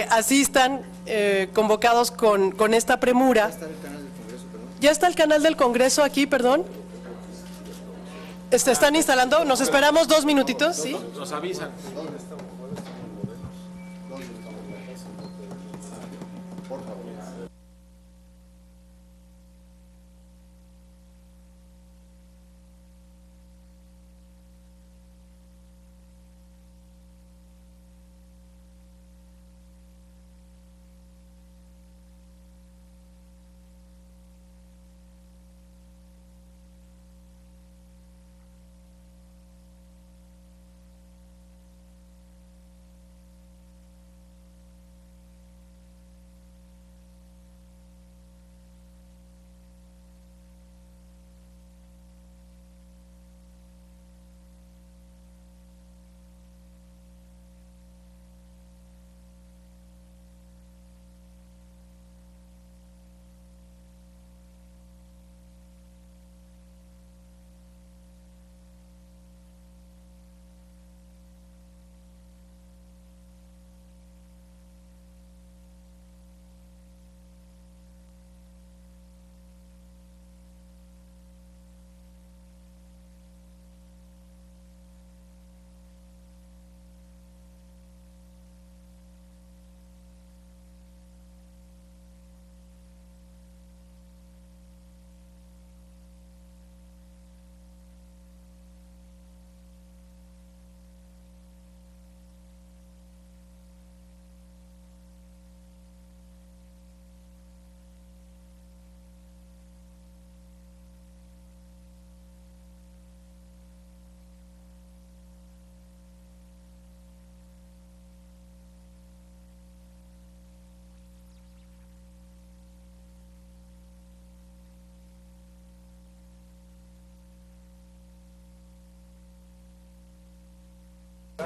asistan convocados con esta premura. ¿Ya está el canal del Congreso aquí, perdón? ¿Están instalando? ¿Nos esperamos 2 minutitos? ¿Sí? Nos avisan.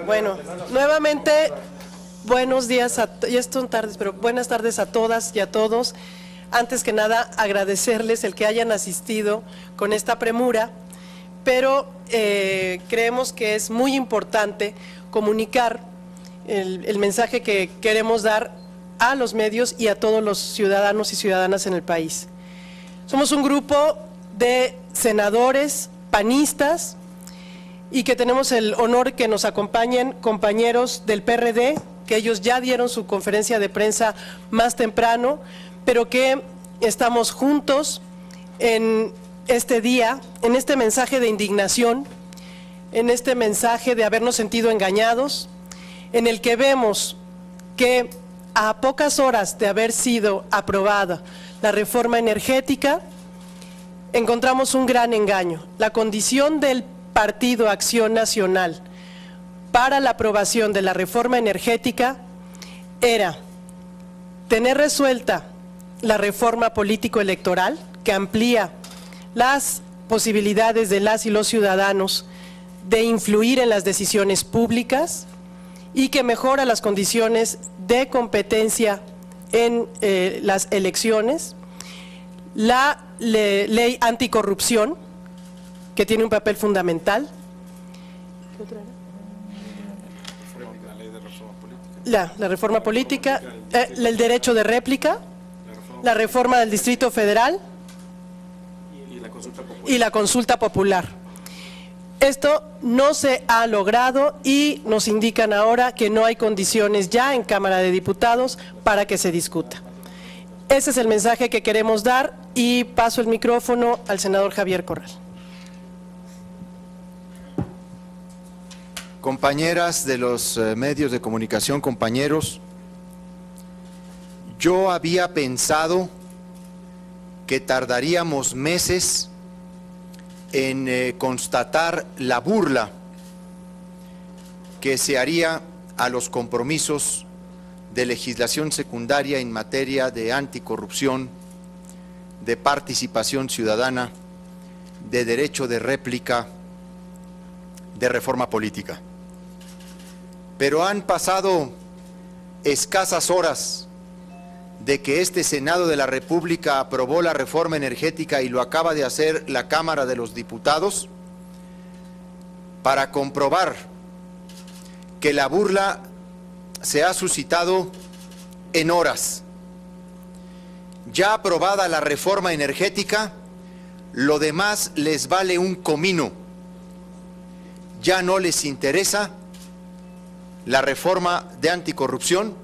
Bueno, nuevamente, buenos días, ya son tardes, pero buenas tardes a todas y a todos. Antes que nada, agradecerles el que hayan asistido con esta premura, pero creemos que es muy importante comunicar el mensaje que queremos dar a los medios y a todos los ciudadanos y ciudadanas en el país. Somos un grupo de senadores panistas y que tenemos el honor que nos acompañen compañeros del PRD, que ellos ya dieron su conferencia de prensa más temprano, pero que estamos juntos en este día, en este mensaje de indignación, en este mensaje de habernos sentido engañados, en el que vemos que a pocas horas de haber sido aprobada la reforma energética, encontramos un gran engaño. La condición del Partido Acción Nacional para la aprobación de la reforma energética era tener resuelta la reforma político-electoral que amplía las posibilidades de las y los ciudadanos de influir en las decisiones públicas y que mejora las condiciones de competencia en las elecciones, la ley anticorrupción, que tiene un papel fundamental. ¿Qué otra era? La ley de reforma política. La reforma política, el derecho de réplica, la reforma del Distrito Federal y la consulta popular. Esto no se ha logrado y nos indican ahora que no hay condiciones ya en Cámara de Diputados para que se discuta. Ese es el mensaje que queremos dar y paso el micrófono al senador Javier Corral. Compañeras de los medios de comunicación, compañeros, yo había pensado que tardaríamos meses en constatar la burla que se haría a los compromisos de legislación secundaria en materia de anticorrupción, de participación ciudadana, de derecho de réplica, de reforma política. Pero han pasado escasas horas de que este Senado de la República aprobó la reforma energética y lo acaba de hacer la Cámara de los Diputados, para comprobar que la burla se ha suscitado en horas. Ya aprobada la reforma energética, lo demás les vale un comino. Ya no les interesa la reforma de anticorrupción,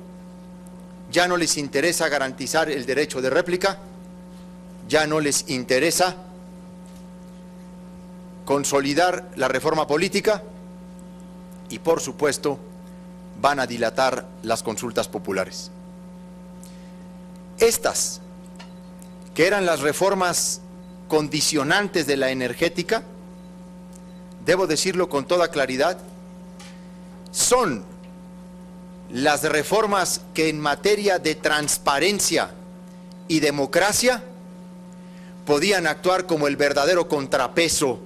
ya no les interesa garantizar el derecho de réplica, ya no les interesa consolidar la reforma política y, por supuesto, van a dilatar las consultas populares. Estas, que eran las reformas condicionantes de la energética, debo decirlo con toda claridad, son las reformas que en materia de transparencia y democracia podían actuar como el verdadero contrapeso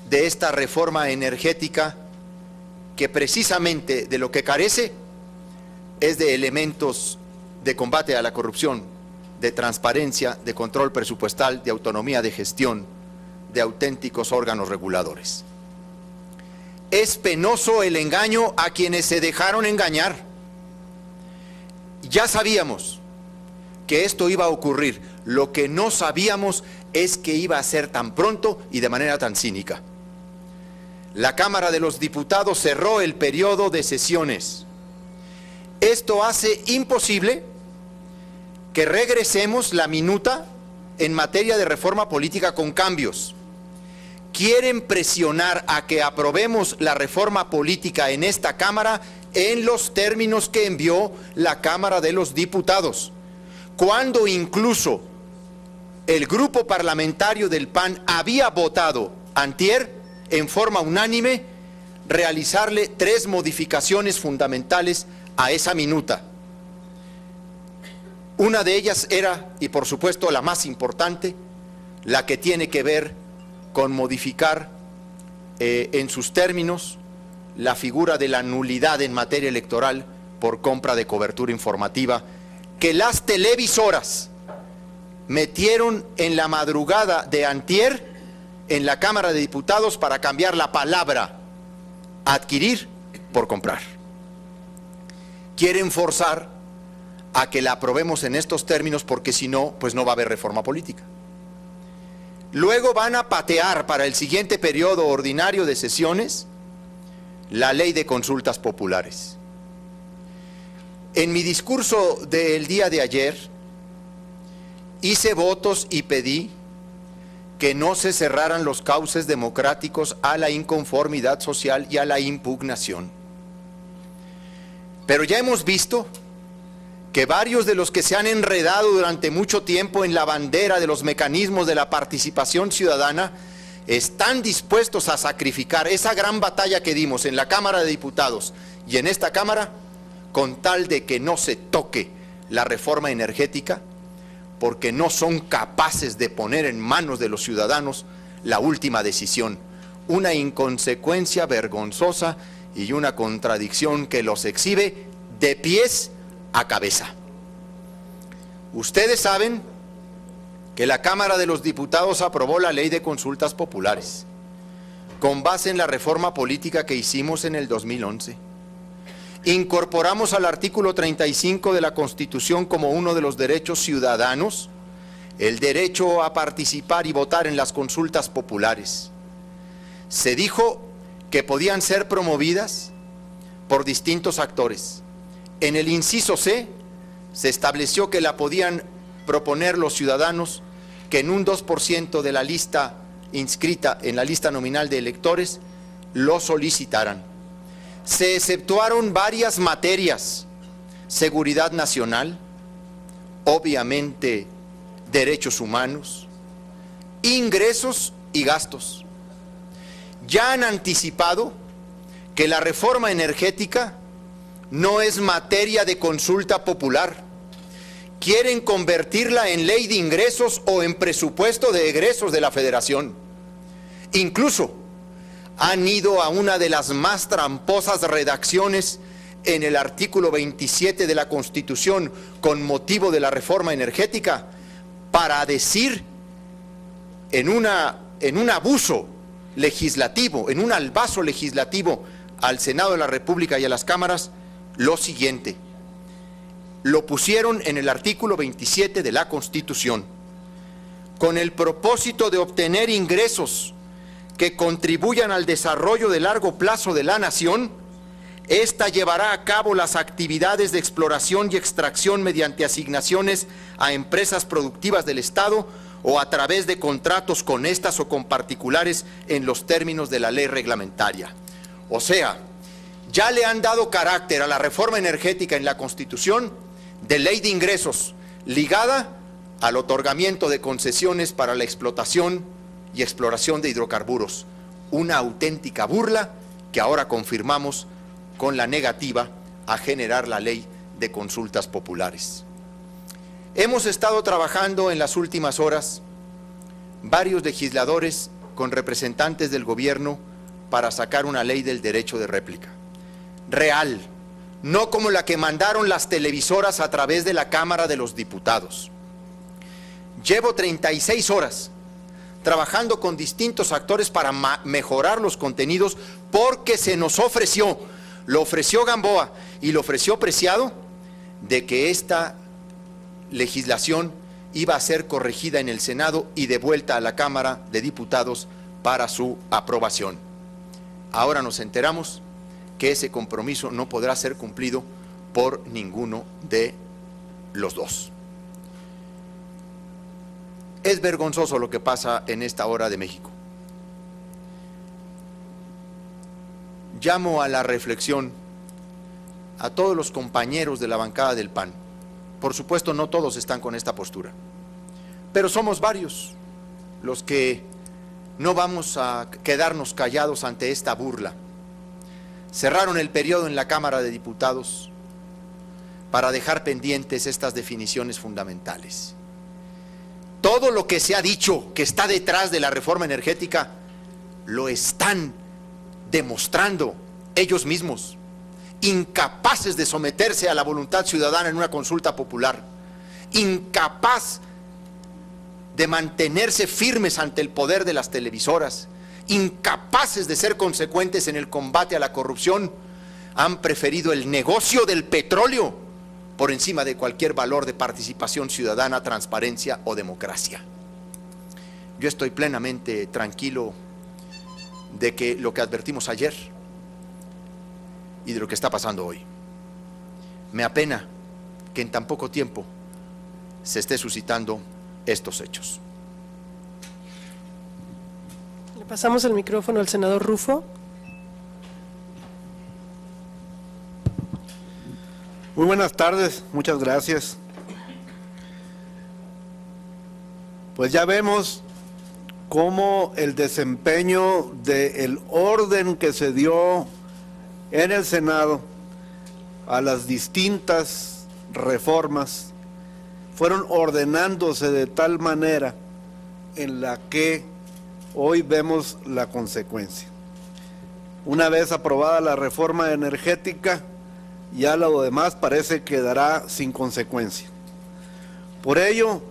de esta reforma energética, que precisamente de lo que carece es de elementos de combate a la corrupción, de transparencia, de control presupuestal, de autonomía de gestión, de auténticos órganos reguladores. Es penoso el engaño a quienes se dejaron engañar. Ya sabíamos que esto iba a ocurrir. Lo que no sabíamos es que iba a ser tan pronto y de manera tan cínica. La Cámara de los Diputados cerró el periodo de sesiones. Esto hace imposible que regresemos la minuta en materia de reforma política con cambios. Quieren presionar a que aprobemos la reforma política en esta Cámara en los términos que envió la Cámara de los Diputados, cuando incluso el grupo parlamentario del PAN había votado antier en forma unánime realizarle 3 modificaciones fundamentales a esa minuta. Una de ellas era, y por supuesto la más importante, la que tiene que ver con modificar en sus términos la figura de la nulidad en materia electoral por compra de cobertura informativa, que las televisoras metieron en la madrugada de antier en la Cámara de Diputados para cambiar la palabra adquirir por comprar. Quieren forzar a que la aprobemos en estos términos, porque si no, pues no va a haber reforma política. Luego van a patear para el siguiente periodo ordinario de sesiones la ley de consultas populares. En mi discurso del día de ayer hice votos y pedí que no se cerraran los cauces democráticos a la inconformidad social y a la impugnación. Pero ya hemos visto que varios de los que se han enredado durante mucho tiempo en la bandera de los mecanismos de la participación ciudadana están dispuestos a sacrificar esa gran batalla que dimos en la Cámara de Diputados y en esta Cámara con tal de que no se toque la reforma energética, porque no son capaces de poner en manos de los ciudadanos la última decisión. Una inconsecuencia vergonzosa y una contradicción que los exhibe de pies a cabeza. Ustedes saben que la Cámara de los Diputados aprobó la ley de consultas populares con base en la reforma política que hicimos en el 2011. Incorporamos al artículo 35 de la Constitución como uno de los derechos ciudadanos el derecho a participar y votar en las consultas populares. Se dijo que podían ser promovidas por distintos actores. En el inciso C se estableció que la podían proponer los ciudadanos que en un 2% de la lista inscrita en la lista nominal de electores lo solicitaran. Se exceptuaron varias materias: seguridad nacional, obviamente derechos humanos, ingresos y gastos. Ya han anticipado que la reforma energética no es materia de consulta popular. Quieren convertirla en ley de ingresos o en presupuesto de egresos de la Federación. Incluso han ido a una de las más tramposas redacciones en el artículo 27 de la Constitución con motivo de la reforma energética para decir en un abuso legislativo, en un albazo legislativo al Senado de la República y a las cámaras, lo siguiente: lo pusieron en el artículo 27 de la Constitución, con el propósito de obtener ingresos que contribuyan al desarrollo de largo plazo de la nación. Esta llevará a cabo las actividades de exploración y extracción mediante asignaciones a empresas productivas del Estado o a través de contratos con estas o con particulares en los términos de la ley reglamentaria. O sea, ya le han dado carácter a la reforma energética en la Constitución de ley de ingresos, ligada al otorgamiento de concesiones para la explotación y exploración de hidrocarburos. Una auténtica burla que ahora confirmamos con la negativa a generar la ley de consultas populares. Hemos estado trabajando en las últimas horas varios legisladores con representantes del gobierno para sacar una ley del derecho de réplica. Real, no como la que mandaron las televisoras a través de la Cámara de los Diputados. Llevo 36 horas trabajando con distintos actores para mejorar los contenidos porque se nos ofreció, lo ofreció Gamboa y lo ofreció Preciado, de que esta legislación iba a ser corregida en el Senado y devuelta a la Cámara de Diputados para su aprobación. Ahora nos enteramos que ese compromiso no podrá ser cumplido por ninguno de los dos. Es vergonzoso lo que pasa en esta hora de México. Llamo a la reflexión a todos los compañeros de la bancada del PAN. Por supuesto, no todos están con esta postura, pero somos varios los que no vamos a quedarnos callados ante esta burla. Cerraron el periodo en la Cámara de Diputados para dejar pendientes estas definiciones fundamentales. Todo lo que se ha dicho que está detrás de la reforma energética lo están demostrando ellos mismos, incapaces de someterse a la voluntad ciudadana en una consulta popular, incapaz de mantenerse firmes ante el poder de las televisoras, incapaces de ser consecuentes en el combate a la corrupción, han preferido el negocio del petróleo por encima de cualquier valor de participación ciudadana, transparencia o democracia. Yo estoy plenamente tranquilo de que lo que advertimos ayer y de lo que está pasando hoy. Me apena que en tan poco tiempo se esté suscitando estos hechos. Le pasamos el micrófono al senador Rufo. Muy buenas tardes, muchas gracias. Pues ya vemos cómo el desempeño del orden que se dio en el Senado a las distintas reformas fueron ordenándose de tal manera en la que hoy vemos la consecuencia. Una vez aprobada la reforma energética, ya lo demás parece quedará sin consecuencia. Por ello,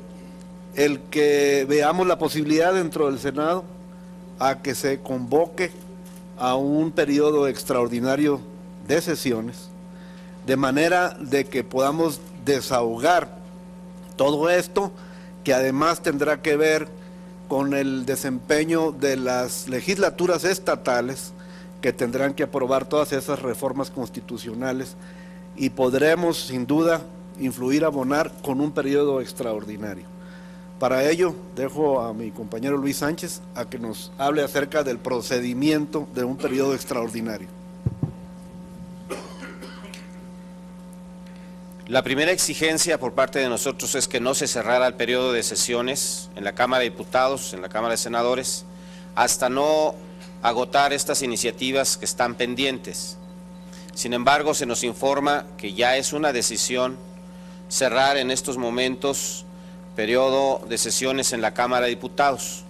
el que veamos la posibilidad dentro del Senado a que se convoque a un periodo extraordinario de sesiones, de manera de que podamos desahogar todo esto, que además tendrá que ver con el desempeño de las legislaturas estatales, que tendrán que aprobar todas esas reformas constitucionales, y podremos sin duda influir, abonar con un periodo extraordinario. Para ello dejo a mi compañero Luis Sánchez a que nos hable acerca del procedimiento de un periodo extraordinario. La primera exigencia por parte de nosotros es que no se cerrara el periodo de sesiones en la Cámara de Diputados, en la Cámara de Senadores, hasta no agotar estas iniciativas que están pendientes. Sin embargo, se nos informa que ya es una decisión cerrar en estos momentos periodo de sesiones en la Cámara de Diputados.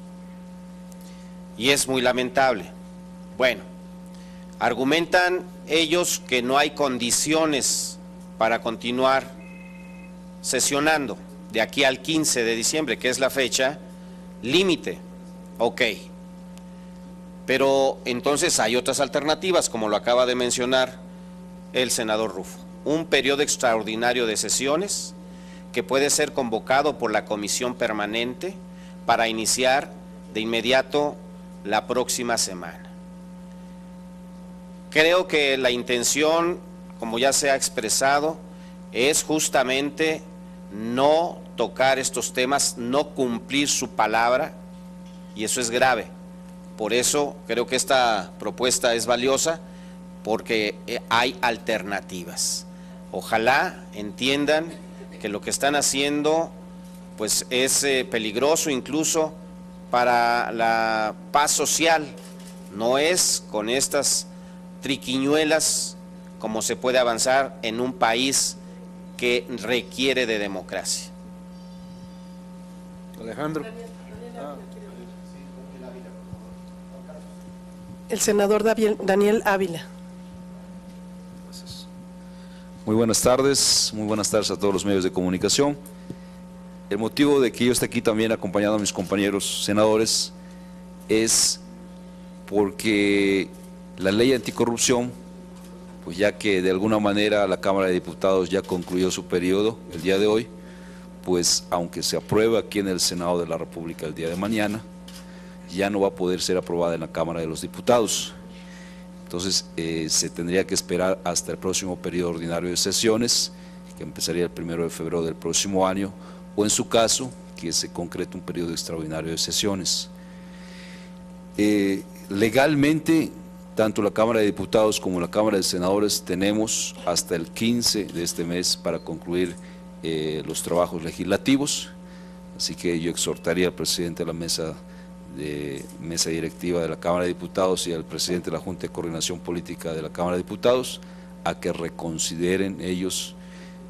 Y es muy lamentable. Bueno, argumentan ellos que no hay condiciones para continuar sesionando de aquí al 15 de diciembre, que es la fecha límite. Ok. Pero entonces hay otras alternativas, como lo acaba de mencionar el senador Rufo. un periodo extraordinario de sesiones que puede ser convocado por la comisión permanente para iniciar de inmediato la próxima semana. Creo que la intención, como ya se ha expresado, es justamente no tocar estos temas, no cumplir su palabra, y eso es grave. Por eso creo que esta propuesta es valiosa, porque hay alternativas. Ojalá entiendan que lo que están haciendo pues es peligroso incluso para la paz social. No es con estas triquiñuelas como se puede avanzar en un país que requiere de democracia. Alejandro. El senador Daniel Ávila. Muy buenas tardes a todos los medios de comunicación. El motivo de que yo esté aquí también acompañado a mis compañeros senadores es porque la ley anticorrupción, pues ya que de alguna manera la Cámara de Diputados ya concluyó su periodo el día de hoy, pues aunque se apruebe aquí en el Senado de la República el día de mañana, ya no va a poder ser aprobada en la Cámara de los Diputados. Entonces se tendría que esperar hasta el próximo periodo ordinario de sesiones, que empezaría el 1 de febrero del próximo año, o en su caso, que se concrete un periodo extraordinario de sesiones. Legalmente, tanto la Cámara de Diputados como la Cámara de Senadores tenemos hasta el 15 de este mes para concluir los trabajos legislativos, así que yo exhortaría al presidente de la mesa directiva de la Cámara de Diputados y al presidente de la Junta de Coordinación Política de la Cámara de Diputados a que reconsideren ellos,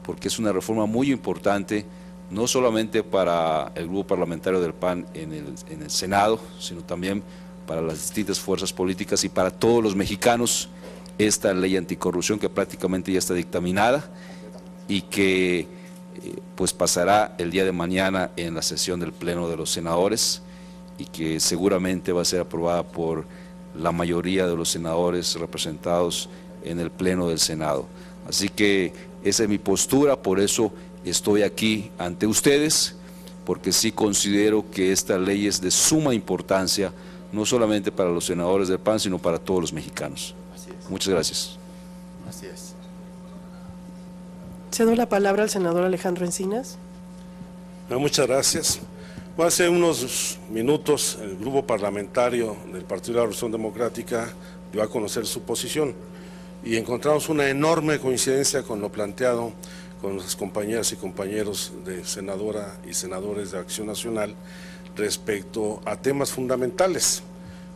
porque es una reforma muy importante, no solamente para el grupo parlamentario del PAN en el Senado, sino también para las distintas fuerzas políticas y para todos los mexicanos, esta ley anticorrupción que prácticamente ya está dictaminada y que pues pasará el día de mañana en la sesión del Pleno de los Senadores y que seguramente va a ser aprobada por la mayoría de los senadores representados en el Pleno del Senado. Así que esa es mi postura, por eso estoy aquí ante ustedes, porque sí considero que esta ley es de suma importancia, no solamente para los senadores del PAN, sino para todos los mexicanos. Muchas gracias. Así es. Cedo la palabra al senador Alejandro Encinas. Muchas gracias. Hace unos minutos el grupo parlamentario del Partido de la Revolución Democrática dio a conocer su posición y encontramos una enorme coincidencia con lo planteado con las compañeras y compañeros de senadora y senadores de Acción Nacional respecto a temas fundamentales.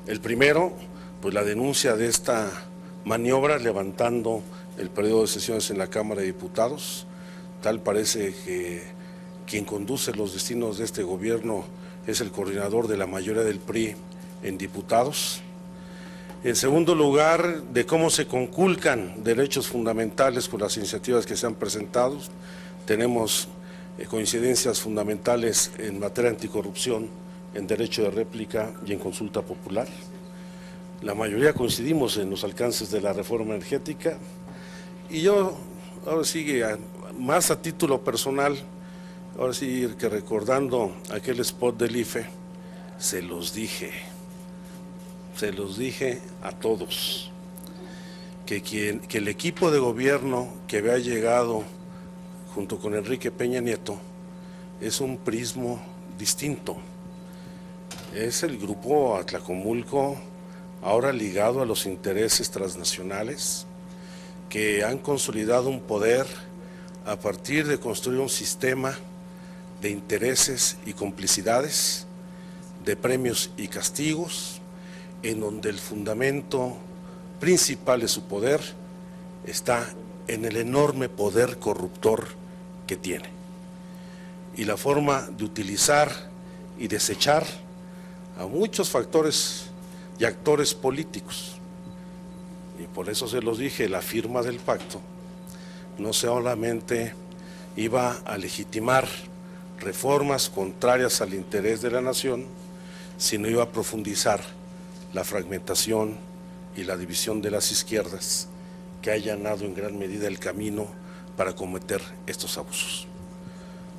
El primero, pues la denuncia de esta maniobra levantando el periodo de sesiones en la Cámara de Diputados. Tal parece que quien conduce los destinos de este gobierno es el coordinador de la mayoría del PRI en diputados. En segundo lugar, de cómo se conculcan derechos fundamentales con las iniciativas que se han presentado. Tenemos coincidencias fundamentales en materia anticorrupción, en derecho de réplica y en consulta popular. La mayoría coincidimos en los alcances de la reforma energética y yo, ahora sí, más a título personal, ahora sí que recordando aquel spot del IFE, se los dije a todos, que el equipo de gobierno que había llegado junto con Enrique Peña Nieto es un prismo distinto. Es el grupo Atlacomulco, ahora ligado a los intereses transnacionales, que han consolidado un poder a partir de construir un sistema de intereses y complicidades, de premios y castigos, en donde el fundamento principal de su poder está en el enorme poder corruptor que tiene y la forma de utilizar y desechar a muchos factores y actores políticos. Y por eso se los dije, la firma del pacto no solamente iba a legitimar reformas contrarias al interés de la nación, sino iba a profundizar la fragmentación y la división de las izquierdas que ha allanado en gran medida el camino para cometer estos abusos.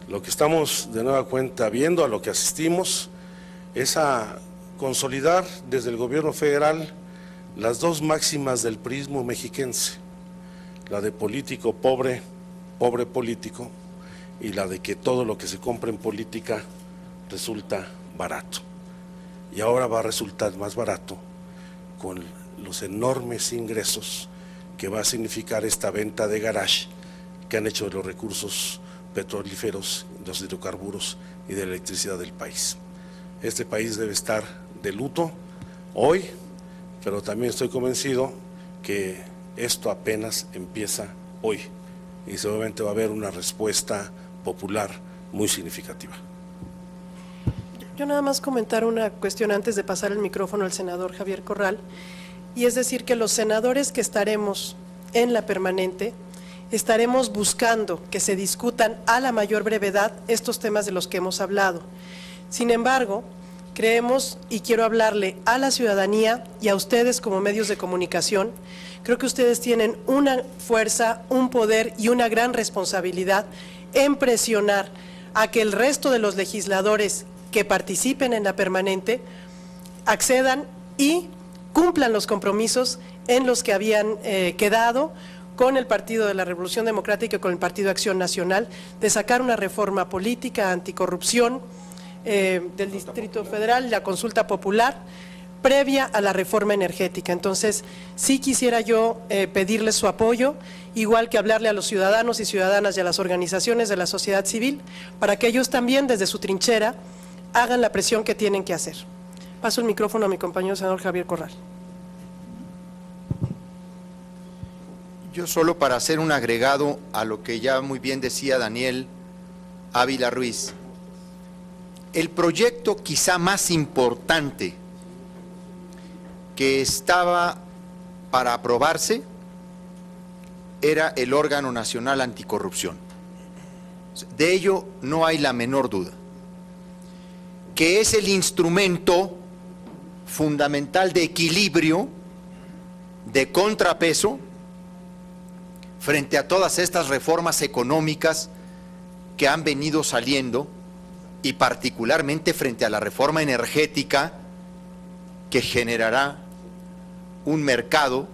Lo que estamos de nueva cuenta viendo, a lo que asistimos, es a consolidar desde el gobierno federal las dos máximas del priismo mexiquense, la de político pobre, pobre político, y la de que todo lo que se compra en política resulta barato. Y ahora va a resultar más barato con los enormes ingresos que va a significar esta venta de garage que han hecho de los recursos petrolíferos, los hidrocarburos y de la electricidad del país. Este país debe estar de luto hoy, pero también estoy convencido que esto apenas empieza hoy y seguramente va a haber una respuesta popular muy significativa. Yo nada más comentar una cuestión antes de pasar el micrófono al senador Javier Corral, y es decir que los senadores que estaremos en la permanente estaremos buscando que se discutan a la mayor brevedad estos temas de los que hemos hablado. Sin embargo, creemos, y quiero hablarle a la ciudadanía y a ustedes como medios de comunicación, creo que ustedes tienen una fuerza, un poder y una gran responsabilidad en presionar a que el resto de los legisladores que participen en la permanente accedan y cumplan los compromisos en los que habían quedado con el Partido de la Revolución Democrática y con el Partido de Acción Nacional, de sacar una reforma política anticorrupción del Distrito Federal, la consulta popular, previa a la reforma energética. Entonces, sí quisiera yo pedirles su apoyo, igual que hablarle a los ciudadanos y ciudadanas y a las organizaciones de la sociedad civil, para que ellos también, desde su trinchera, hagan la presión que tienen que hacer. Paso el micrófono a mi compañero senador Javier Corral. Yo solo para hacer un agregado a lo que ya muy bien decía Daniel Ávila Ruiz. El proyecto quizá más importante que estaba para aprobarse era el órgano nacional anticorrupción. De ello no hay la menor duda, que es el instrumento fundamental de equilibrio, de contrapeso, frente a todas estas reformas económicas que han venido saliendo, y particularmente frente a la reforma energética que generará un mercado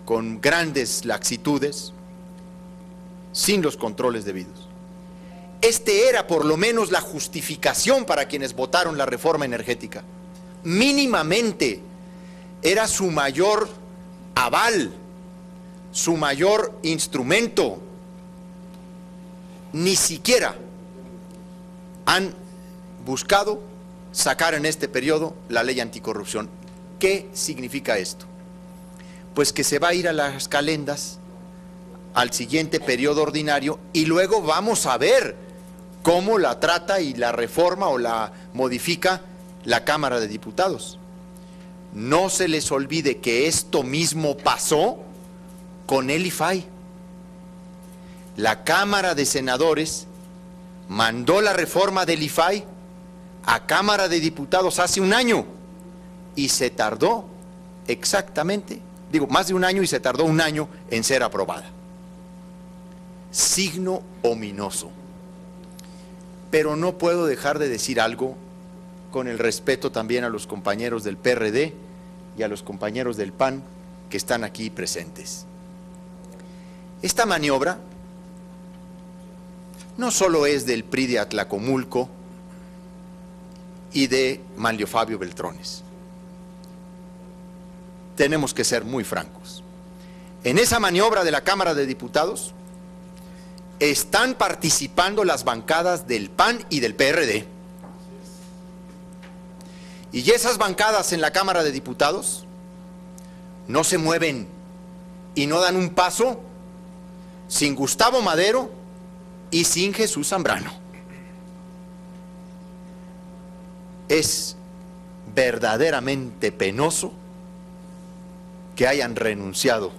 con grandes laxitudes, sin los controles debidos. Este era por lo menos la justificación para quienes votaron la reforma energética. Mínimamente era su mayor aval, su mayor instrumento. Ni siquiera han buscado sacar en este periodo la ley anticorrupción. ¿Qué significa esto? Pues que se va a ir a las calendas al siguiente periodo ordinario y luego vamos a ver cómo la trata y la reforma o la modifica la Cámara de Diputados. No se les olvide que esto mismo pasó con el IFAI. La Cámara de Senadores mandó la reforma del IFAI a Cámara de Diputados hace un año y se tardó exactamente, más de un año, y se tardó un año en ser aprobada. Signo ominoso. Pero no puedo dejar de decir algo, con el respeto también a los compañeros del PRD y a los compañeros del PAN que están aquí presentes. Esta maniobra no solo es del PRI de Atlacomulco y de Manlio Fabio Beltrones. Tenemos que ser muy francos. En esa maniobra de la Cámara de Diputados están participando las bancadas del PAN y del PRD. Y esas bancadas en la Cámara de Diputados no se mueven y no dan un paso sin Gustavo Madero y sin Jesús Zambrano. Es verdaderamente penoso que hayan renunciado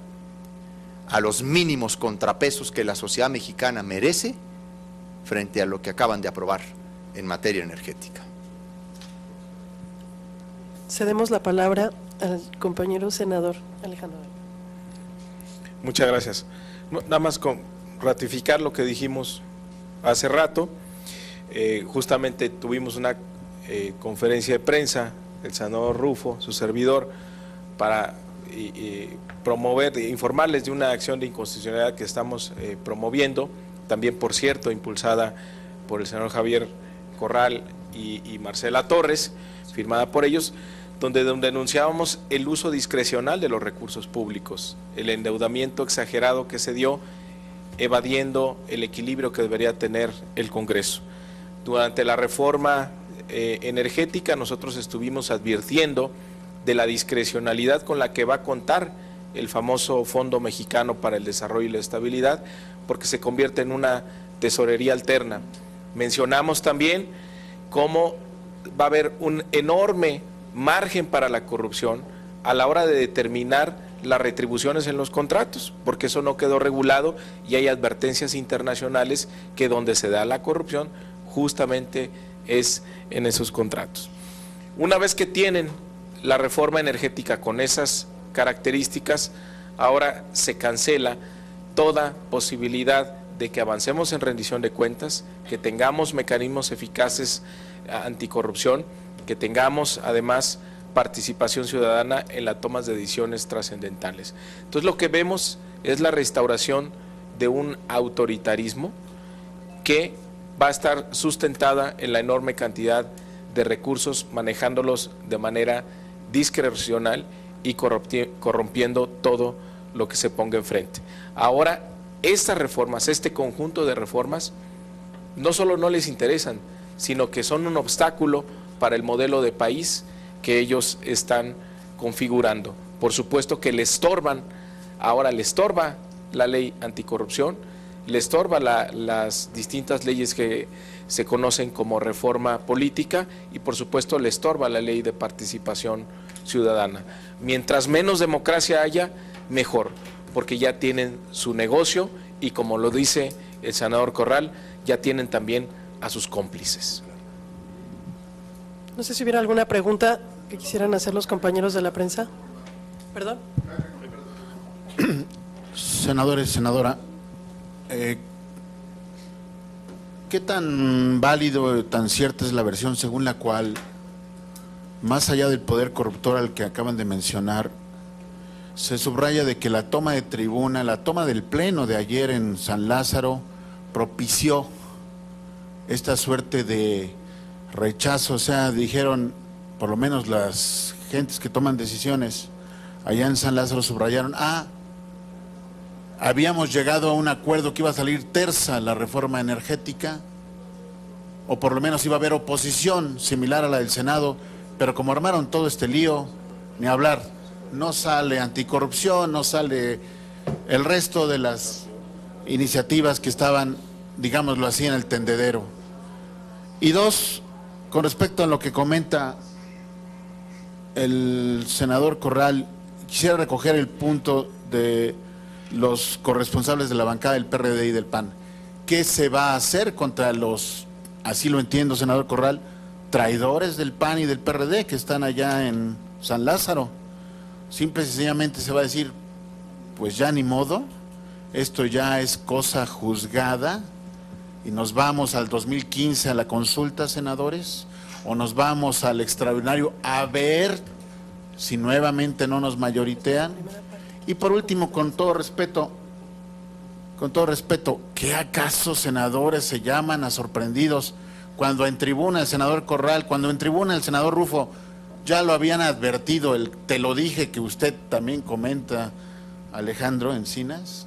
a los mínimos contrapesos que la sociedad mexicana merece frente a lo que acaban de aprobar en materia energética. Cedemos la palabra al compañero senador Alejandro. Muchas gracias. Nada más ratificar lo que dijimos hace rato. Justamente tuvimos una conferencia de prensa, el senador Rufo, su servidor, para promover, informarles de una acción de inconstitucionalidad que estamos promoviendo, también, por cierto, impulsada por el senador Javier Corral y Marcela Torres, firmada por ellos, donde denunciábamos el uso discrecional de los recursos públicos, el endeudamiento exagerado que se dio, evadiendo el equilibrio que debería tener el Congreso. Durante la reforma energética nosotros estuvimos advirtiendo de la discrecionalidad con la que va a contar el famoso Fondo Mexicano para el Desarrollo y la Estabilidad, porque se convierte en una tesorería alterna. Mencionamos también cómo va a haber un enorme margen para la corrupción a la hora de determinar las retribuciones en los contratos, porque eso no quedó regulado y hay advertencias internacionales que donde se da la corrupción justamente es en esos contratos. Una vez que tienen la reforma energética con esas características, ahora se cancela toda posibilidad de que avancemos en rendición de cuentas, que tengamos mecanismos eficaces anticorrupción, que tengamos además participación ciudadana en la toma de decisiones trascendentales. Entonces lo que vemos es la restauración de un autoritarismo que va a estar sustentada en la enorme cantidad de recursos, manejándolos de manera discrecional y corrompiendo todo lo que se ponga enfrente. Ahora, estas reformas, este conjunto de reformas, no solo no les interesan, sino que son un obstáculo para el modelo de país que ellos están configurando. Por supuesto que le estorban, ahora le estorba la ley anticorrupción, le estorba las distintas leyes que se conocen como reforma política y por supuesto le estorba la ley de participación ciudadana. Mientras menos democracia haya, mejor, porque ya tienen su negocio y, como lo dice el senador Corral, ya tienen también a sus cómplices. No sé si hubiera alguna pregunta que quisieran hacer los compañeros de la prensa. ¿Perdón? Senadores, senadora, ¿qué tan válido, tan cierta es la versión según la cual, más allá del poder corruptor al que acaban de mencionar, se subraya de que la toma de tribuna, la toma del pleno de ayer en San Lázaro propició esta suerte de rechazo? O sea, dijeron, por lo menos las gentes que toman decisiones allá en San Lázaro subrayaron, habíamos llegado a un acuerdo que iba a salir tersa la reforma energética, o por lo menos iba a haber oposición similar a la del Senado, pero como armaron todo este lío, ni hablar, no sale anticorrupción, no sale el resto de las iniciativas que estaban, digámoslo así, en el tendedero. Y dos, con respecto a lo que comenta el senador Corral, quisiera recoger el punto de los corresponsables de la bancada del PRD y del PAN. ¿Qué se va a hacer contra los, así lo entiendo, senador Corral, traidores del PAN y del PRD que están allá en San Lázaro? Simple y sencillamente se va a decir, pues ya ni modo, esto ya es cosa juzgada y nos vamos al 2015 a la consulta, senadores, o nos vamos al extraordinario a ver si nuevamente no nos mayoritean. Y por último, con todo respeto, ¿qué acaso, senadores, se llaman a sorprendidos cuando en tribuna el senador Corral, cuando en tribuna el senador Rufo ya lo habían advertido, te lo dije, que usted también comenta, Alejandro Encinas?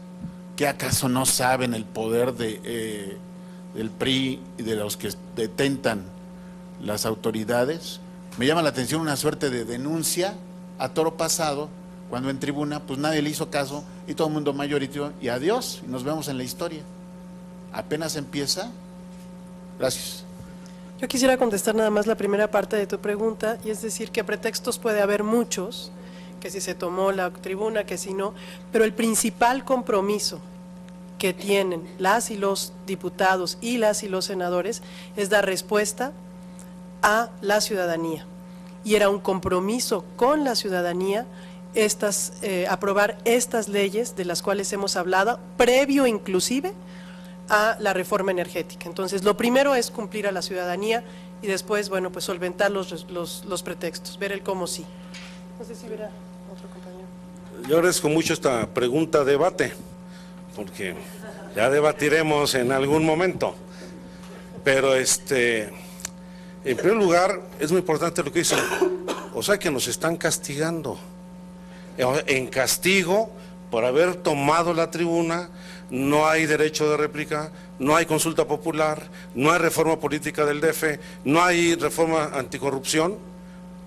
¿Qué acaso no saben el poder del PRI y de los que detentan las autoridades? Me llama la atención una suerte de denuncia a toro pasado, cuando en tribuna pues nadie le hizo caso y todo el mundo mayoriteó y adiós, y nos vemos en la historia. Apenas empieza. Gracias. Yo quisiera contestar nada más la primera parte de tu pregunta, y es decir, que pretextos puede haber muchos, que si se tomó la tribuna, que si no, pero el principal compromiso que tienen las y los diputados y las y los senadores es dar respuesta a la ciudadanía. Y era un compromiso con la ciudadanía aprobar estas leyes de las cuales hemos hablado, previo inclusive a la reforma energética. Entonces, lo primero es cumplir a la ciudadanía y después, bueno, pues solventar los pretextos, ver el cómo sí. No sé si verá otro compañero. Yo agradezco mucho esta pregunta debate, porque ya debatiremos en algún momento. Pero en primer lugar, es muy importante lo que dicen, o sea que nos están castigando. En castigo por haber tomado la tribuna, no hay derecho de réplica, no hay consulta popular, no hay reforma política del DF, no hay reforma anticorrupción.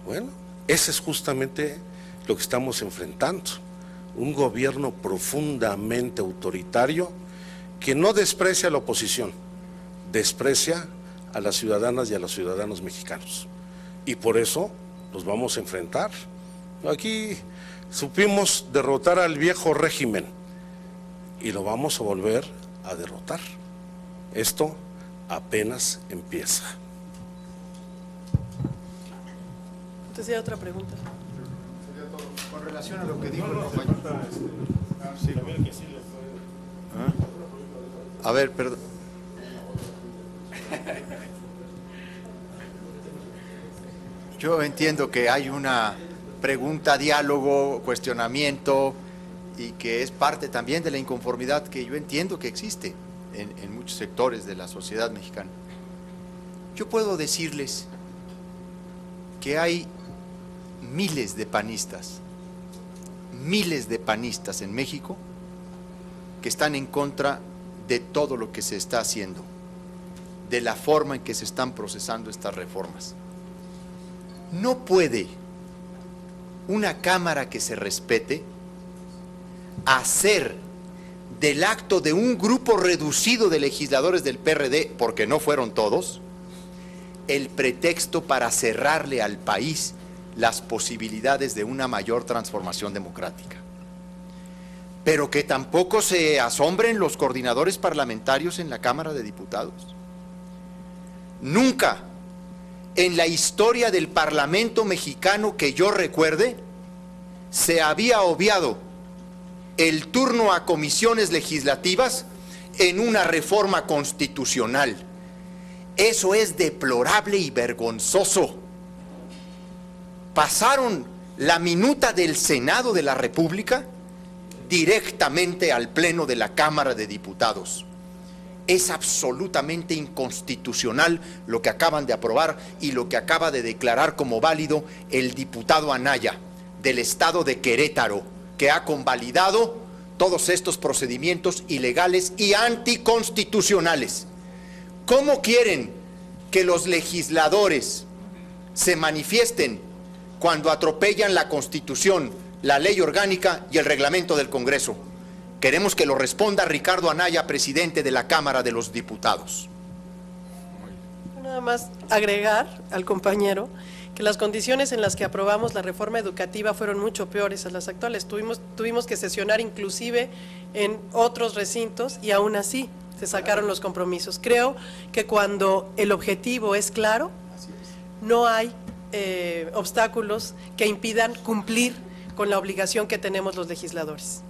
Bueno, ese es justamente lo que estamos enfrentando. Un gobierno profundamente autoritario que no desprecia a la oposición, desprecia a las ciudadanas y a los ciudadanos mexicanos. Y por eso los vamos a enfrentar. Aquí supimos derrotar al viejo régimen y lo vamos a volver a derrotar. Esto apenas empieza. Entonces, ¿hay otra pregunta? Con relación a lo que dijo el compañero. A ver, perdón. Yo entiendo que hay una pregunta, diálogo, cuestionamiento y que es parte también de la inconformidad que yo entiendo que existe en muchos sectores de la sociedad mexicana. Yo puedo decirles que hay miles de panistas en México que están en contra de todo lo que se está haciendo, de la forma en que se están procesando estas reformas. No puede una Cámara que se respete hacer del acto de un grupo reducido de legisladores del PRD, porque no fueron todos, el pretexto para cerrarle al país las posibilidades de una mayor transformación democrática. Pero que tampoco se asombren los coordinadores parlamentarios en la Cámara de Diputados. Nunca en la historia del Parlamento mexicano que yo recuerde se había obviado el turno a comisiones legislativas en una reforma constitucional. Eso es deplorable y vergonzoso. Pasaron la minuta del Senado de la República directamente al Pleno de la Cámara de Diputados. Es absolutamente inconstitucional lo que acaban de aprobar y lo que acaba de declarar como válido el diputado Anaya del estado de Querétaro, que ha convalidado todos estos procedimientos ilegales y anticonstitucionales. ¿Cómo quieren que los legisladores se manifiesten cuando atropellan la Constitución, la ley orgánica y el reglamento del Congreso? Queremos que lo responda Ricardo Anaya, presidente de la Cámara de los Diputados. Nada más agregar al compañero que las condiciones en las que aprobamos la reforma educativa fueron mucho peores a las actuales. Tuvimos que sesionar inclusive en otros recintos y aún así se sacaron los compromisos. Creo que cuando el objetivo es claro, no hay obstáculos que impidan cumplir con la obligación que tenemos los legisladores.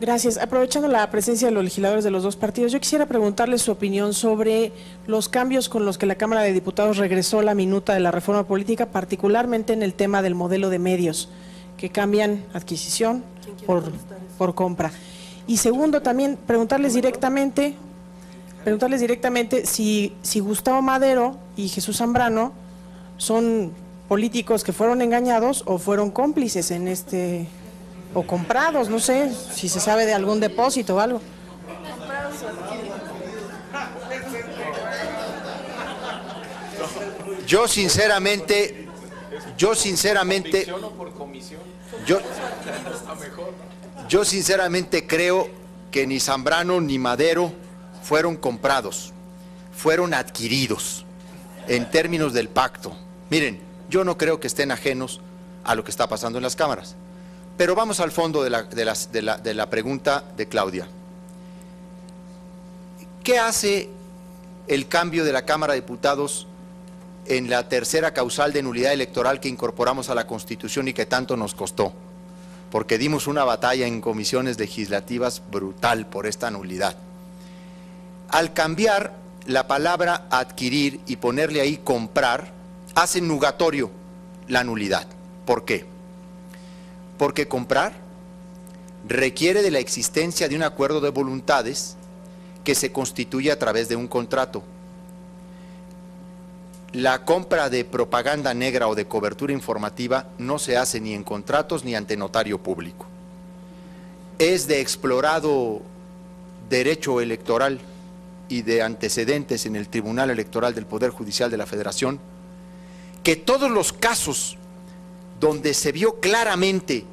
Gracias. Aprovechando la presencia de los legisladores de los dos partidos, yo quisiera preguntarles su opinión sobre los cambios con los que la Cámara de Diputados regresó la minuta de la reforma política, particularmente en el tema del modelo de medios, que cambian adquisición por compra. Y segundo, también preguntarles directamente si Gustavo Madero y Jesús Zambrano son políticos que fueron engañados o fueron cómplices en o comprados, no sé, si se sabe de algún depósito o algo. Yo sinceramente creo que ni Zambrano ni Madero fueron comprados, fueron adquiridos en términos del pacto. Miren, yo no creo que estén ajenos a lo que está pasando en las cámaras. Pero vamos al fondo de la pregunta de Claudia. ¿Qué hace el cambio de la Cámara de Diputados en la tercera causal de nulidad electoral que incorporamos a la Constitución y que tanto nos costó, porque dimos una batalla en comisiones legislativas brutal por esta nulidad. Al cambiar la palabra adquirir y ponerle ahí comprar, hace nugatorio la nulidad. ¿Por qué? Porque comprar requiere de la existencia de un acuerdo de voluntades que se constituye a través de un contrato. La compra de propaganda negra o de cobertura informativa no se hace ni en contratos ni ante notario público. Es de explorado derecho electoral y de antecedentes en el Tribunal Electoral del Poder Judicial de la Federación que todos los casos donde se vio claramente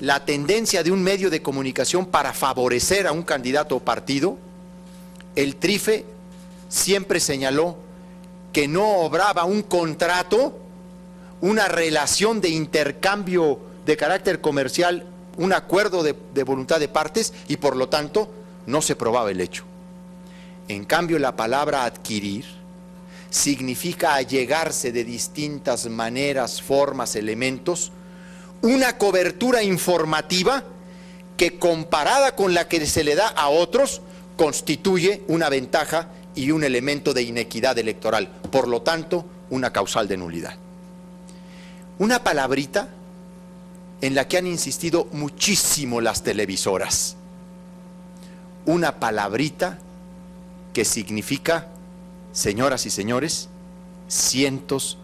la tendencia de un medio de comunicación para favorecer a un candidato o partido, el TRIFE siempre señaló que no obraba un contrato, una relación de intercambio de carácter comercial, un acuerdo de voluntad de partes y por lo tanto no se probaba el hecho. En cambio, la palabra adquirir significa allegarse de distintas maneras, formas, elementos, una cobertura informativa que comparada con la que se le da a otros constituye una ventaja y un elemento de inequidad electoral, por lo tanto, una causal de nulidad. Una palabrita en la que han insistido muchísimo las televisoras. Una palabrita que significa, señoras y señores, cientos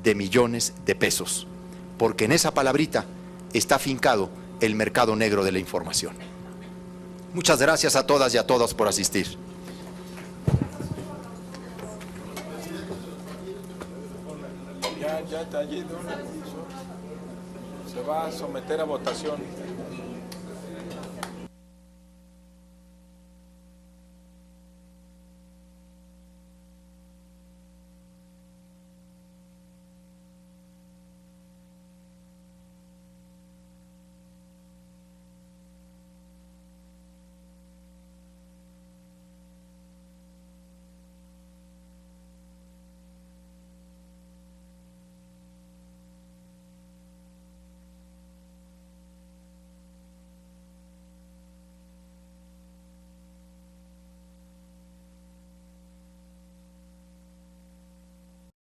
de millones de pesos, porque en esa palabrita está afincado el mercado negro de la información. Muchas gracias a todas y a todos por asistir. Ya está allí, se va a someter a votación.